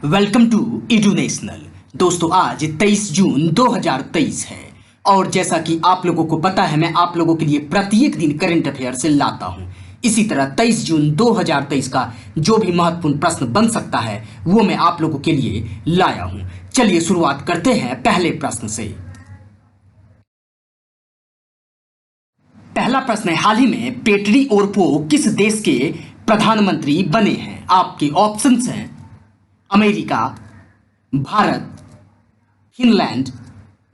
Welcome to एडुनेशनल। दोस्तों आज 23 जून 2023 है और जैसा कि आप लोगों को पता है मैं आप लोगों के लिए प्रत्येक दिन करंट अफेयर से लाता हूं। इसी तरह 23 जून 2023 का जो भी महत्वपूर्ण प्रश्न बन सकता है वो मैं आप लोगों के लिए लाया हूं। चलिए शुरुआत करते हैं पहले प्रश्न से। पहला प्रश्न है, हाल ही में पेटरी ओरपो किस देश के प्रधानमंत्री बने हैं? आपके ऑप्शंस हैं अमेरिका, भारत, फिनलैंड,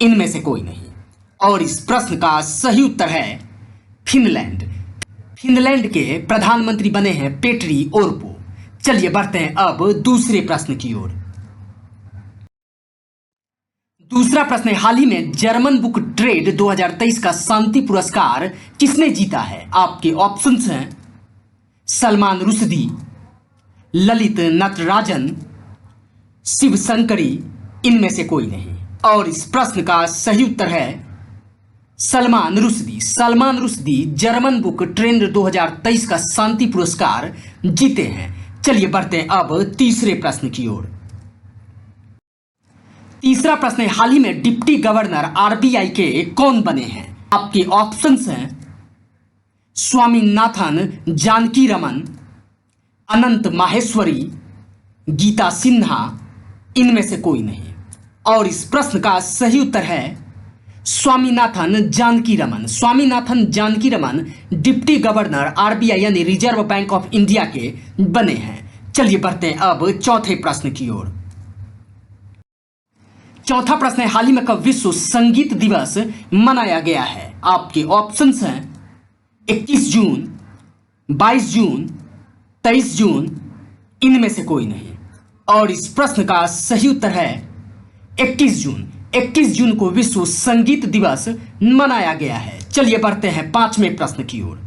इनमें से कोई नहीं। और इस प्रश्न का सही उत्तर है फिनलैंड। फिनलैंड के प्रधानमंत्री बने हैं पेटरी ओरपो। चलिए बढ़ते हैं अब दूसरे प्रश्न की ओर। दूसरा प्रश्न है, हाल ही में जर्मन बुक ट्रेड 2023 का शांति पुरस्कार किसने जीता है? आपके ऑप्शंस हैं सलमान रुश्दी, ललित नटराजन, शिव शंकरी, इनमें से कोई नहीं। और इस प्रश्न का सही उत्तर है Salman Rushdie. Salman Rushdie German book trend 2023 का शांति पुरस्कार जीते हैं। चलिए बढ़ते हैं अब तीसरे प्रश्न की ओर। तीसरा प्रश्न है, हाल ही में डिप्टी गवर्नर आरबीआई के कौन बने हैं? आपके ऑप्शंस हैं स्वामीनाथन जानकीरमन, अनंत माहेश्वरी, गीता सिन्हा, इनमें से कोई नहीं। और इस प्रश्न का सही उत्तर है Swaminathan Janakiraman. Swaminathan Janakiraman deputy governor RBI यानी रिजर्व बैंक ऑफ इंडिया के बने हैं। चलिए बढ़ते हैं अब चौथे प्रश्न की ओर। चौथा प्रश्न है, हाल ही में कब विश्व संगीत दिवस मनाया गया है? आपके ऑप्शंस हैं 21 जून, 22 जून, 23 जून, इनमें से कोई नहीं। और इस प्रश्न का सही उत्तर है 21 जून। 21 जून को विश्व संगीत दिवस मनाया गया है। चलिए बढ़ते हैं पांचवें प्रश्न की ओर।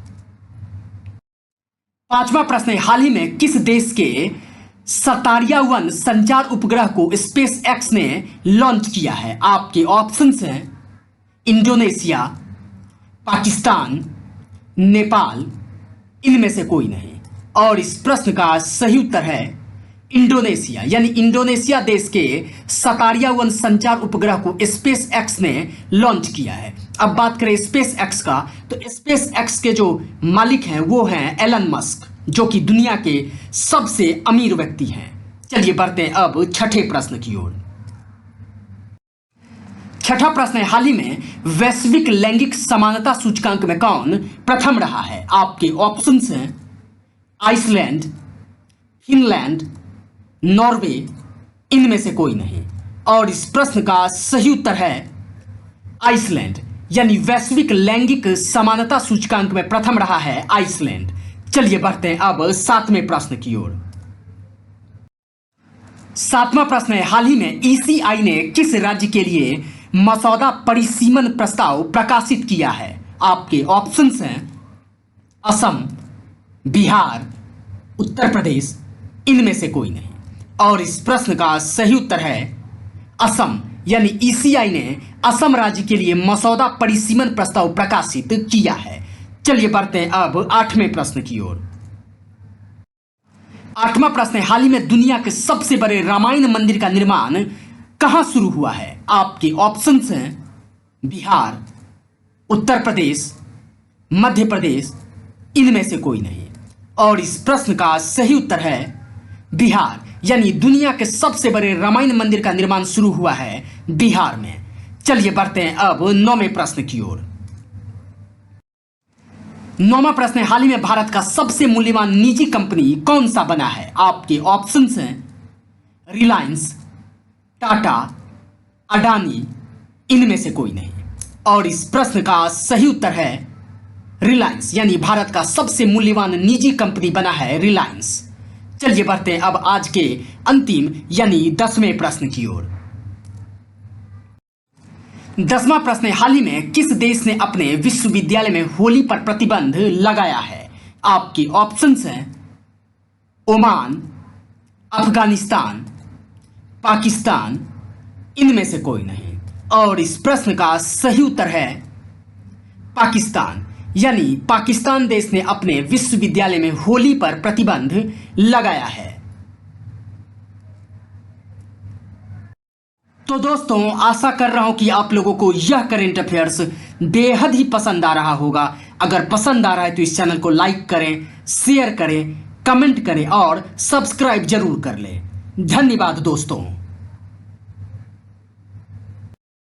पांचवा प्रश्न है, हाल ही में किस देश के सतारिया 1 संचार उपग्रह को स्पेस एक्स ने लॉन्च किया है? आपके ऑप्शंस हैं इंडोनेशिया, पाकिस्तान, नेपाल, इनमें से कोई नहीं। और इस प्रश्न का सही उत्तर है इंडोनेशिया यानी इंडोनेशिया देश के सतारिया 1 संचार उपग्रह को स्पेस एक्स ने लॉन्च किया है। अब बात करें स्पेस एक्स का, तो स्पेस एक्स के जो मालिक हैं वो हैं एलन मस्क, जो कि दुनिया के सबसे अमीर व्यक्ति हैं। चलिए बढ़ते हैं अब छठे प्रश्न की ओर। छठा प्रश्न है, हाल ही में वैश्विक लैंगिक समानता सूचकांक में कौन प्रथम रहा है? आपके ऑप्शंस हैं आइसलैंड, फिनलैंड, नॉर्वे, इनमें से कोई नहीं। और इस प्रश्न का सही उत्तर है आइसलैंड यानी वैश्विक लैंगिक समानता सूचकांक में प्रथम रहा है आइसलैंड। चलिए बढ़ते हैं अब सातवें प्रश्न की ओर। सातवां प्रश्न है, हाल ही में ईसीआई ने किस राज्य के लिए मसौदा परिसीमन प्रस्ताव प्रकाशित किया है? आपके ऑप्शंस हैं असम, बिहार, उत्तर प्रदेश, इनमें से कोई नहीं। और इस प्रश्न का सही उत्तर है असम यानी ईसीआई ने असम राज्य के लिए मसौदा परिसीमन प्रस्ताव प्रकाशित किया है। चलिए बढ़ते हैं अब आठवें प्रश्न की ओर। आठवां प्रश्न है, हाल ही में दुनिया के सबसे बड़े रामायण मंदिर का निर्माण कहां शुरू हुआ है? आपके ऑप्शंस हैं बिहार, उत्तर प्रदेश, मध्य प्रदेश, इनमें से कोई नहीं। और इस प्रश्न का सही उत्तर है बिहार यानी दुनिया के सबसे बड़े रामायण मंदिर का निर्माण शुरू हुआ है बिहार में। चलिए बढ़ते हैं अब नौवें प्रश्न की ओर। नौवां प्रश्न है, हाल ही में भारत का सबसे मूल्यवान निजी कंपनी कौन सा बना है? आपके ऑप्शंस हैं रिलायंस, टाटा, अडानी, इनमें से कोई नहीं। और इस प्रश्न का सही उत्तर है रिलायंस यानी भारत का सबसे मूल्यवान निजी कंपनी बना है रिलायंस। चलिए बढ़ते हैं अब आज के अंतिम यानी 10वें प्रश्न की ओर। 10वां प्रश्न है, हाल ही में किस देश ने अपने विश्वविद्यालय में होली पर प्रतिबंध लगाया है? आपके ऑप्शंस हैं ओमान, अफगानिस्तान, पाकिस्तान, इनमें से कोई नहीं। और इस प्रश्न का सही उत्तर है पाकिस्तान यानी पाकिस्तान देश ने अपने विश्वविद्यालय में होली पर प्रतिबंध लगाया है। तो दोस्तों आशा कर रहा हूं कि आप लोगों को यह करेंट अफेयर्स बेहद ही पसंद आ रहा होगा। अगर पसंद आ रहा है तो इस चैनल को लाइक करें, शेयर करें, कमेंट करें और सब्सक्राइब जरूर कर लें। धन्यवाद दोस्तों।